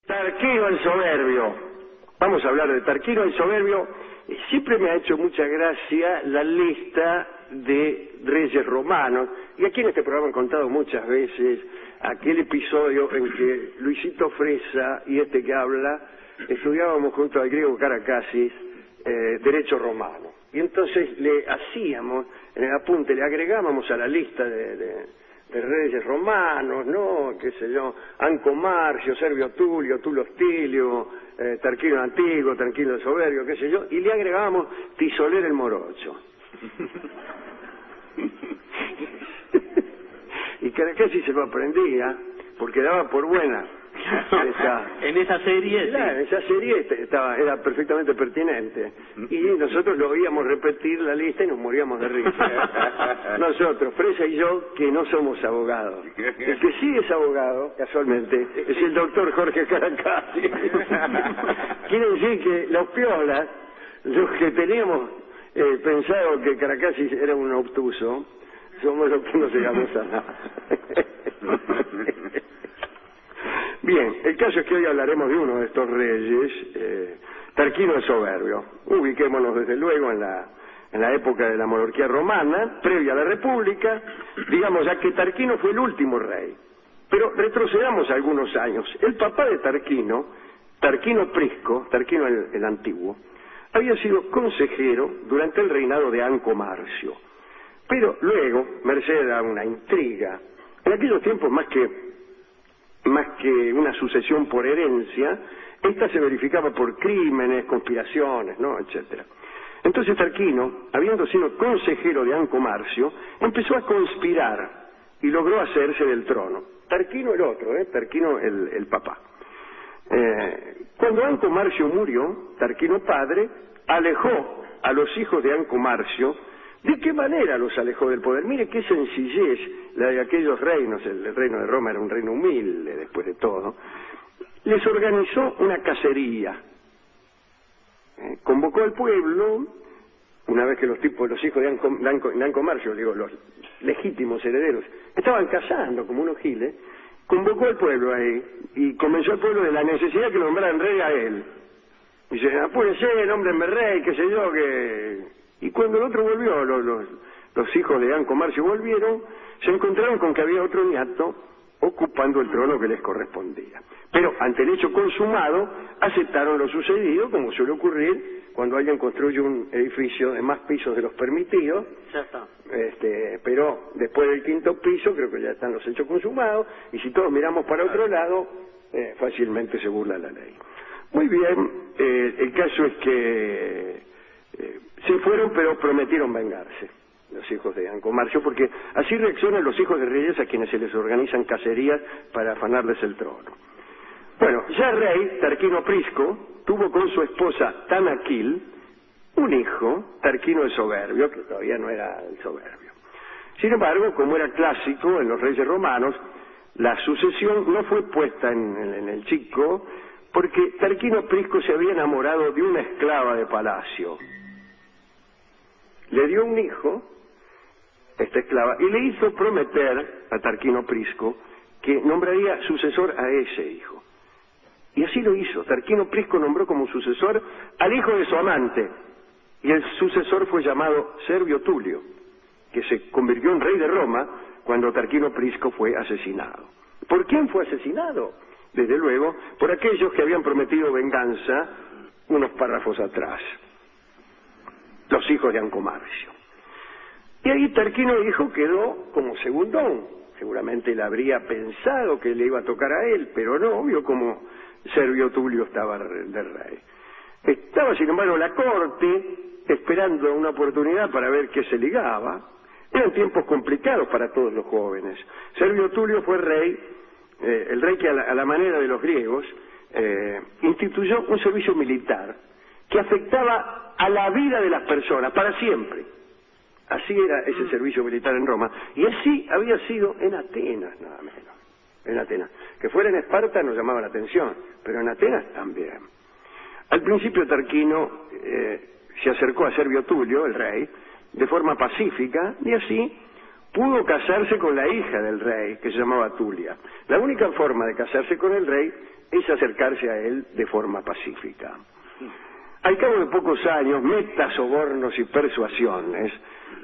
Tarquino el Soberbio. Vamos a hablar de Tarquino el Soberbio. Siempre me ha hecho mucha gracia la lista de reyes romanos. Y aquí en este programa he contado muchas veces aquel episodio en que Luisito Fresa y este que habla estudiábamos junto al griego Caracasis derecho romano. Y entonces le hacíamos, en el apunte, le agregábamos a la lista de reyes romanos, ¿no? Qué sé yo, Anco Marcio, Servio Tulio, Tulo Hostilio, Tarquino el Antiguo, Tarquino el Soberbio, qué sé yo, y le agregábamos Tisoler el Morocho. Y Caracasis se lo aprendía porque daba por buena en esa serie, claro, sí. esa serie era perfectamente pertinente y nosotros lo oíamos repetir la lista y nos moríamos de risa. Nosotros, Fresa y yo, que no somos abogados. El que sí es abogado, casualmente, es el doctor Jorge Caracasis. Quiere decir que los piolas, los que teníamos pensado que Caracasis era un obtuso, somos los que no llegamos a nada. Bien, el caso es que hoy hablaremos de uno de estos reyes, Tarquino el Soberbio. Ubiquémonos desde luego en la época de la monarquía romana, previa a la república, digamos ya que Tarquino fue el último rey. Pero retrocedamos algunos años. El papá de Tarquino, Tarquino Prisco, Tarquino el Antiguo, había sido consejero durante el reinado de Anco Marcio. Pero luego, merced a una intriga, en aquellos tiempos más que una sucesión por herencia, esta se verificaba por crímenes, conspiraciones, ¿no?, etcétera. Entonces Tarquino, habiendo sido consejero de Anco Marcio, empezó a conspirar y logró hacerse del trono. Tarquino el otro, Tarquino el papá. Cuando Anco Marcio murió, Tarquino padre alejó a los hijos de Anco Marcio. ¿De qué manera los alejó del poder? Mire qué sencillez la de aquellos reinos. El reino de Roma era un reino humilde, después de todo. Les organizó una cacería. Convocó al pueblo, una vez que los hijos de Anco Marcio, digo, los legítimos herederos, estaban cazando como unos giles, convocó al pueblo ahí y convenció al pueblo de la necesidad que nombraran rey a él. Dice, apúrese, nómbrenme rey, qué sé yo, que... Y cuando el otro volvió, los hijos de Anco Marcio volvieron, se encontraron con que había otro niato ocupando el trono que les correspondía. Pero ante el hecho consumado, aceptaron lo sucedido, como suele ocurrir cuando alguien construye un edificio de más pisos de los permitidos. Ya está. Pero después del quinto piso, creo que ya están los hechos consumados, y si todos miramos para otro lado, fácilmente se burla la ley. Muy bien, el caso es que se fueron, pero prometieron vengarse los hijos de Anco Marcio, porque así reaccionan los hijos de reyes a quienes se les organizan cacerías para afanarles el trono. Bueno, ya rey, Tarquino Prisco tuvo con su esposa Tanaquil un hijo, Tarquino el Soberbio, que todavía no era el Soberbio. Sin embargo, como era clásico en los reyes romanos, la sucesión no fue puesta en el chico, porque Tarquino Prisco se había enamorado de una esclava de palacio. Le dio un hijo, esta esclava, y le hizo prometer a Tarquino Prisco que nombraría sucesor a ese hijo. Y así lo hizo. Tarquino Prisco nombró como sucesor al hijo de su amante, y el sucesor fue llamado Servio Tulio, que se convirtió en rey de Roma cuando Tarquino Prisco fue asesinado. ¿Por quién fue asesinado? Desde luego, por aquellos que habían prometido venganza unos párrafos atrás. Los hijos de Anco Marcio. Y ahí Tarquino hijo quedó como segundón. Seguramente él habría pensado que le iba a tocar a él, pero no, vio como Servio Tulio estaba de rey. Estaba, sin embargo, la corte esperando una oportunidad para ver qué se ligaba. Eran tiempos complicados para todos los jóvenes. Servio Tulio fue rey, el rey que a la manera de los griegos instituyó un servicio militar que afectaba a la vida de las personas para siempre. Así era ese servicio militar en Roma, y así había sido en Atenas, nada menos. En Atenas. Que fuera en Esparta nos llamaba la atención, pero en Atenas también. Al principio Tarquino se acercó a Servio Tulio, el rey, de forma pacífica, y así pudo casarse con la hija del rey, que se llamaba Tulia. La única forma de casarse con el rey es acercarse a él de forma pacífica. Al cabo de pocos años, metas, sobornos y persuasiones,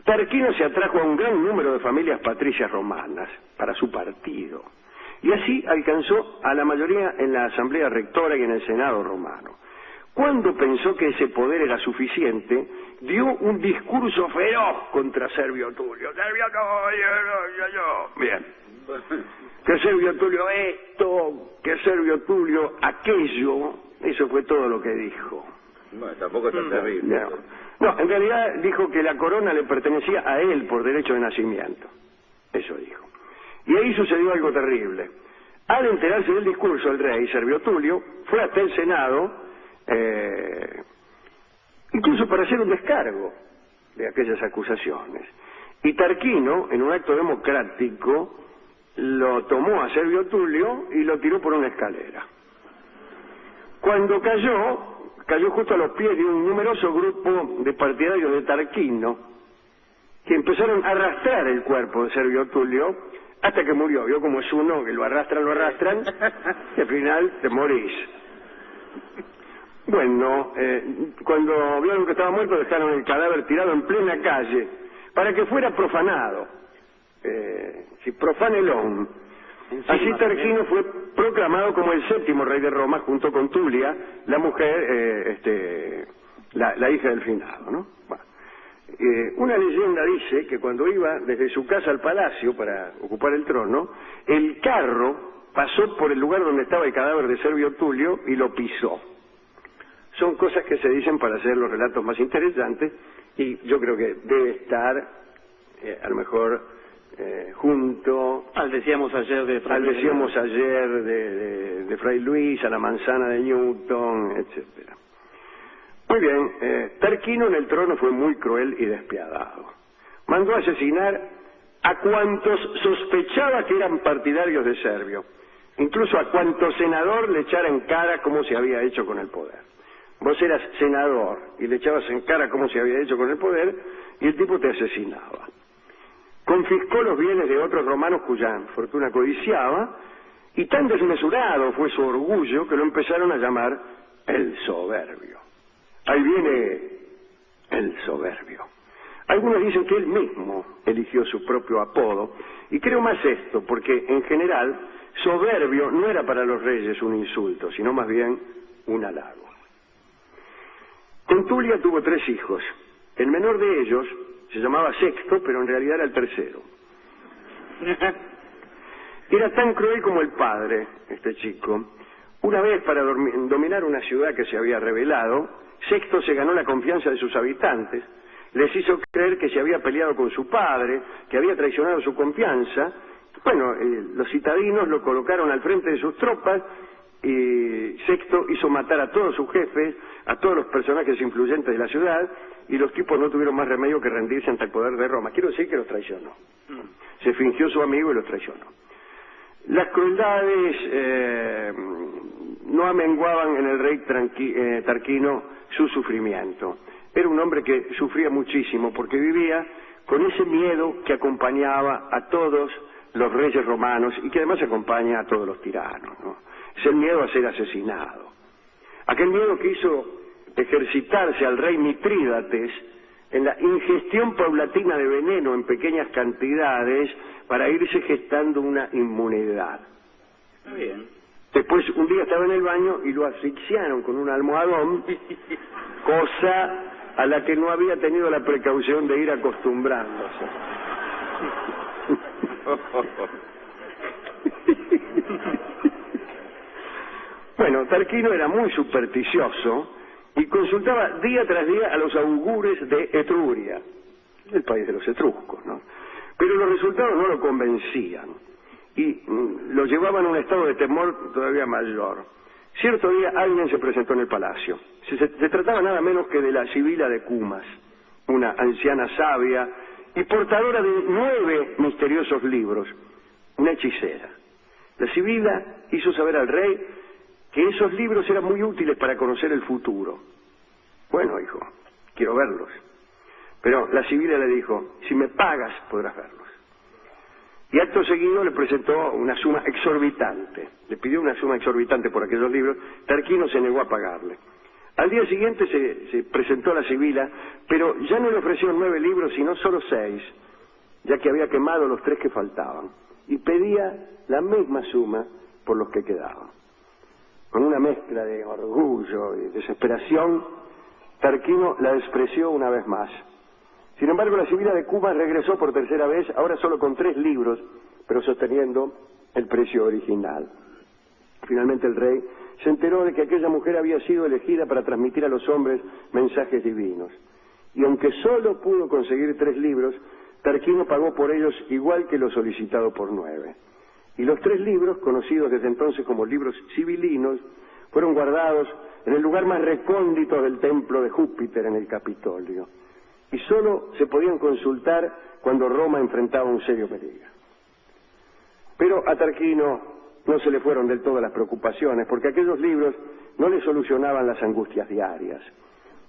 Tarquino se atrajo a un gran número de familias patricias romanas para su partido, y así alcanzó a la mayoría en la asamblea rectora y en el senado romano. Cuando pensó que ese poder era suficiente, dio un discurso feroz contra Servio Tulio. Servio Tulio, bien. Que Servio Tulio esto, que Servio Tulio aquello, eso fue todo lo que dijo. Bueno, tampoco es tan terrible. No, en realidad dijo que la corona le pertenecía a él por derecho de nacimiento. Eso dijo. Y ahí sucedió algo terrible. Al enterarse del discurso, el rey, Servio Tulio, fue hasta el Senado, incluso para hacer un descargo de aquellas acusaciones. Y Tarquino, en un acto democrático, lo tomó a Servio Tulio y lo tiró por una escalera. Cuando cayó justo a los pies de un numeroso grupo de partidarios de Tarquino, que empezaron a arrastrar el cuerpo de Servio Tulio hasta que murió. Vio como es uno, que lo arrastran, y al final te morís. Bueno, cuando vieron que estaba muerto, dejaron el cadáver tirado en plena calle para que fuera profanado. Profanelón. Así Tarquino fue proclamado como el 7º rey de Roma, junto con Tulia, la mujer, la hija del finado, ¿no? Bueno, una leyenda dice que cuando iba desde su casa al palacio para ocupar el trono, el carro pasó por el lugar donde estaba el cadáver de Servio Tulio y lo pisó. Son cosas que se dicen para hacer los relatos más interesantes, y yo creo que debe estar a lo mejor junto al decíamos ayer de Fray Luis, a la manzana de Newton, etcétera. Muy bien, Tarquino en el trono fue muy cruel y despiadado. Mandó asesinar a cuantos sospechaba que eran partidarios de Servio, incluso a cuanto senador le echara en cara cómo se había hecho con el poder. Vos eras senador y le echabas en cara cómo se había hecho con el poder, y el tipo te asesinaba. Confiscó los bienes de otros romanos cuya fortuna codiciaba, y tan desmesurado fue su orgullo que lo empezaron a llamar el soberbio. Ahí viene el soberbio. Algunos dicen que él mismo eligió su propio apodo, y creo más esto, porque en general soberbio no era para los reyes un insulto, sino más bien un halago. Con Tulia tuvo 3 hijos. El menor de ellos se llamaba Sexto, pero en realidad era el tercero. Era tan cruel como el padre, este chico. Una vez, para dominar una ciudad que se había rebelado, Sexto se ganó la confianza de sus habitantes, les hizo creer que se había peleado con su padre, que había traicionado su confianza. Bueno, los citadinos lo colocaron al frente de sus tropas, y Sexto hizo matar a todos sus jefes, a todos los personajes influyentes de la ciudad, y los tipos no tuvieron más remedio que rendirse ante el poder de Roma. Quiero decir que los traicionó. Se fingió su amigo y los traicionó. Las crueldades no amenguaban en el rey Tarquino su sufrimiento. Era un hombre que sufría muchísimo porque vivía con ese miedo que acompañaba a todos los reyes romanos y que además acompaña a todos los tiranos, ¿no? Es el miedo a ser asesinado. Aquel miedo que hizo ejercitarse al rey Mitrídates en la ingestión paulatina de veneno en pequeñas cantidades para irse gestando una inmunidad. Muy bien. Después un día estaba en el baño y lo asfixiaron con un almohadón, cosa a la que no había tenido la precaución de ir acostumbrándose. Bueno, Tarquino era muy supersticioso y consultaba día tras día a los augures de Etruria, el país de los etruscos, ¿no? Pero los resultados no lo convencían y lo llevaban a un estado de temor todavía mayor. Cierto día alguien se presentó en el palacio. Se trataba nada menos que de la Sibila de Cumas, una anciana sabia y portadora de 9 misteriosos libros, una hechicera. La Sibila hizo saber al rey que esos libros eran muy útiles para conocer el futuro. Bueno, hijo, quiero verlos. Pero la Sibila le dijo, si me pagas podrás verlos. y acto seguido le presentó una suma exorbitante. Le pidió una suma exorbitante por aquellos libros. Tarquino se negó a pagarle. Al día siguiente se presentó a la Sibila, pero ya no le ofreció 9 libros, sino solo 6, ya que había quemado los 3 que faltaban, y pedía la misma suma por los que quedaban. Con una mezcla de orgullo y desesperación, Tarquino la despreció una vez más. Sin embargo, la Sibila de Cumas regresó por tercera vez, ahora solo con 3 libros, pero sosteniendo el precio original. Finalmente el rey se enteró de que aquella mujer había sido elegida para transmitir a los hombres mensajes divinos. Y aunque solo pudo conseguir 3 libros, Tarquino pagó por ellos igual que lo solicitado por 9. Y los 3 libros, conocidos desde entonces como libros sibilinos, fueron guardados en el lugar más recóndito del templo de Júpiter en el Capitolio. Y solo se podían consultar cuando Roma enfrentaba un serio peligro. Pero a Tarquino no se le fueron del todo las preocupaciones, porque aquellos libros no le solucionaban las angustias diarias.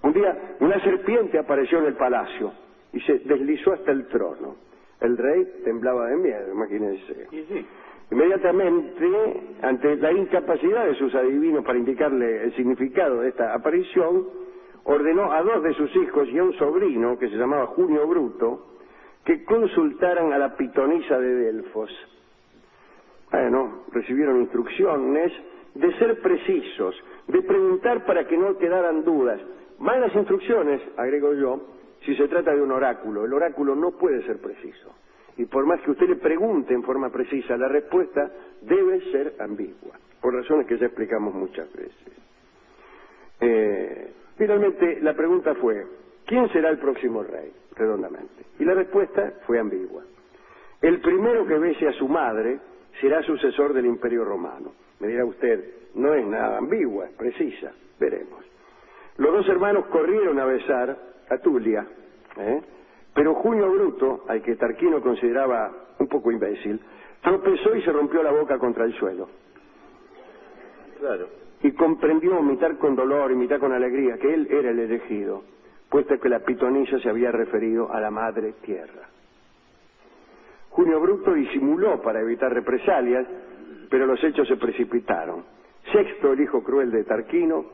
Un día, una serpiente apareció en el palacio y se deslizó hasta el trono. El rey temblaba de miedo, imagínense. Sí. Inmediatamente, ante la incapacidad de sus adivinos para indicarle el significado de esta aparición, ordenó a 2 de sus hijos y a un sobrino, que se llamaba Junio Bruto, que consultaran a la pitonisa de Delfos. Bueno, recibieron instrucciones de ser precisos, de preguntar para que no quedaran dudas. Malas instrucciones, agrego yo, si se trata de un oráculo. El oráculo no puede ser preciso. Y por más que usted le pregunte en forma precisa, la respuesta debe ser ambigua, por razones que ya explicamos muchas veces. Finalmente, la pregunta fue, ¿quién será el próximo rey? Redondamente. Y la respuesta fue ambigua. El primero que bese a su madre será sucesor del Imperio Romano. Me dirá usted, no es nada ambigua, es precisa. Veremos. Los 2 hermanos corrieron a besar a Tulia, pero Junio Bruto, al que Tarquino consideraba un poco imbécil, tropezó y se rompió la boca contra el suelo. Claro. Y comprendió, mitad con dolor y mitad con alegría, que él era el elegido, puesto que la pitonisa se había referido a la madre tierra. Junio Bruto disimuló para evitar represalias, pero los hechos se precipitaron. Sexto, el hijo cruel de Tarquino,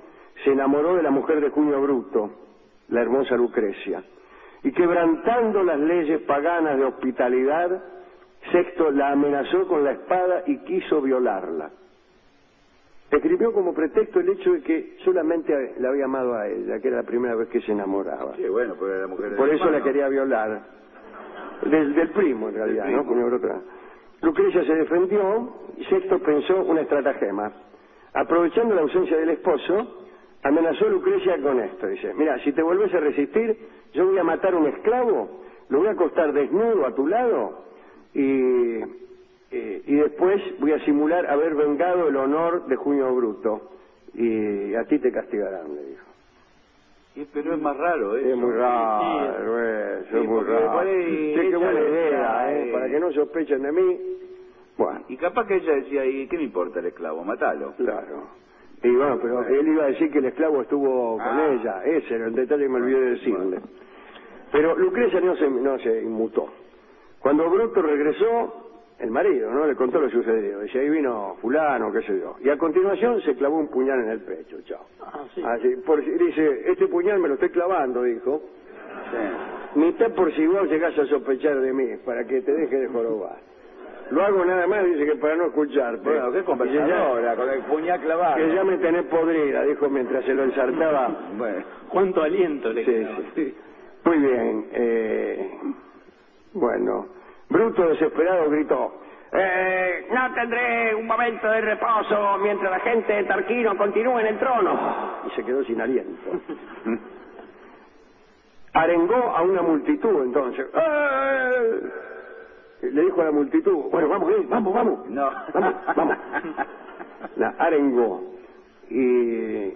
se enamoró de la mujer de Junio Bruto, la hermosa Lucrecia, y quebrantando las leyes paganas de hospitalidad, Sexto la amenazó con la espada y quiso violarla. Escribió como pretexto el hecho de que solamente la había amado a ella, que era la primera vez que se enamoraba. Sí, bueno, pues era la mujer Por del eso hermano. la quería violar. Del primo, en realidad, primo. ¿no? Junio Bruto. Lucrecia se defendió y Sexto pensó una estratagema. Aprovechando la ausencia del esposo, amenazó a Lucrecia con esto. Dice, mira, si te volvés a resistir, yo voy a matar a un esclavo, lo voy a acostar desnudo a tu lado y después voy a simular haber vengado el honor de Junio Bruto y a ti te castigarán, le dijo. Pero es más raro eso. Es muy raro, eso es muy raro. Sí, qué buena idea, para que no sospechen de mí. Bueno, Y capaz que ella decía, ¿y qué me importa el esclavo? Matalo. claro. Y bueno, pero él iba a decir que el esclavo estuvo con ella. Ese era el detalle que me olvidé de decirle. Pero Lucrecia no se inmutó. Cuando Bruto regresó, el marido, ¿no? Le contó lo sucedido. Dice, ahí vino fulano, qué sé yo. Y a continuación se clavó un puñal en el pecho, chao. Sí. Así, dice, este puñal me lo estoy clavando, dijo. Sí. Mitad por si vos llegás a sospechar de mí, para que te deje de jorobar. Lo hago nada más, dice, que para no escucharte. Bueno, qué conversadora, con el puñal clavado. Que ya me tenés podrida, dijo mientras se lo ensartaba. Bueno, ¿Cuánto aliento le quedaba? Sí. Muy bien. Bueno, Bruto desesperado gritó, no tendré un momento de reposo mientras la gente de Tarquino continúe en el trono. Y se quedó sin aliento. Arengó a una multitud entonces. Le dijo a la multitud, bueno, vamos. no. Vamos. La arengó. Y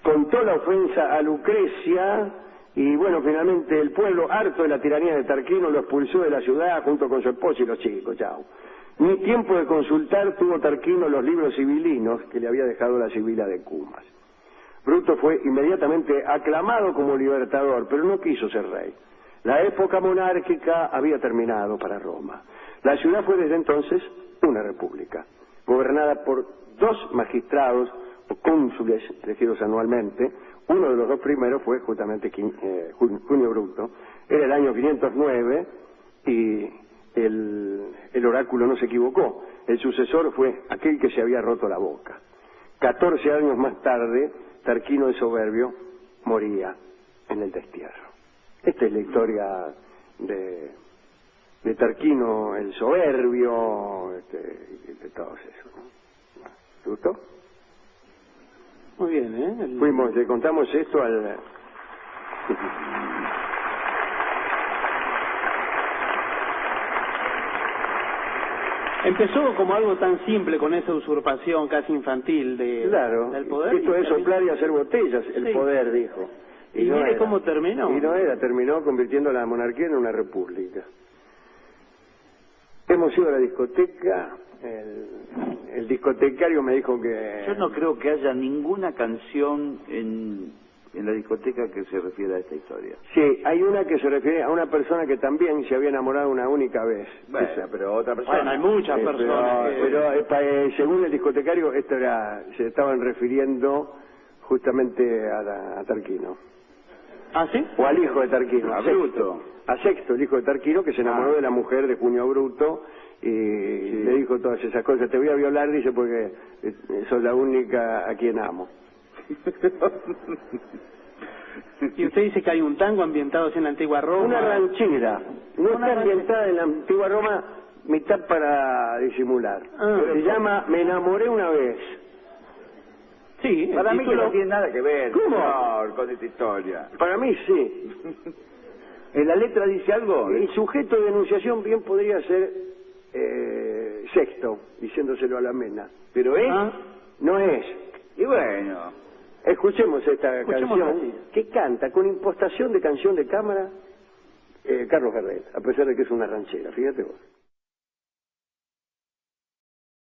contó la ofensa a Lucrecia. Y bueno, finalmente el pueblo, harto de la tiranía de Tarquino, lo expulsó de la ciudad junto con su esposo y los chicos, chao. Ni tiempo de consultar tuvo Tarquino los libros sibilinos que le había dejado la Sibila de Cumas. Bruto fue inmediatamente aclamado como libertador, pero no quiso ser rey. La época monárquica había terminado para Roma. La ciudad fue desde entonces una república, gobernada por 2 magistrados o cónsules elegidos anualmente. Uno de los 2 primeros fue justamente Junio Bruto. Era el año 509 y el oráculo no se equivocó. El sucesor fue aquel que se había roto la boca. 14 años más tarde, Tarquino el Soberbio moría en el destierro. Esta es la historia de Tarquino el Soberbio, de todos esos, ¿no? ¿Te gustó? Muy bien, ¿eh? Le contamos esto al... Empezó como algo tan simple con esa usurpación casi infantil Claro, del poder. esto es soplar y hacer botellas, el Sí. poder, dijo. Y no mire era. cómo terminó. Y no era, terminó convirtiendo la monarquía en una república. Hemos ido a la discoteca, el discotecario me dijo que... Yo no creo que haya ninguna canción en la discoteca que se refiera a esta historia. Sí, hay una que se refiere a una persona que también se había enamorado una única vez. Bueno, pero otra persona. Bueno, hay muchas personas. Pero según el discotecario, se estaban refiriendo justamente a Tarquino. ¿Ah, sí? O al hijo de Tarquino. A Sexto. Bruto. A Sexto, el hijo de Tarquino, que se enamoró de la mujer de Junio Bruto y le dijo todas esas cosas. Te voy a violar, dice, porque sos la única a quien amo. Y usted dice que hay un tango ambientado así en la antigua Roma. Una ranchera. No Una está ambientada en la antigua Roma, mitad para disimular. Ah. Se llama Me enamoré una vez. Sí, el Para mí que título- no tiene nada que ver, ¿Cómo? señor, con esta historia. Para mí sí. ¿En la letra dice algo? El sujeto de enunciación bien podría ser Sexto, diciéndoselo a la Mena. Pero Ah. no es. Y bueno. Escuchemos esta Escuchemos canción así. que canta con impostación de canción de cámara Carlos Gardel, a pesar de que es una ranchera, fíjate vos.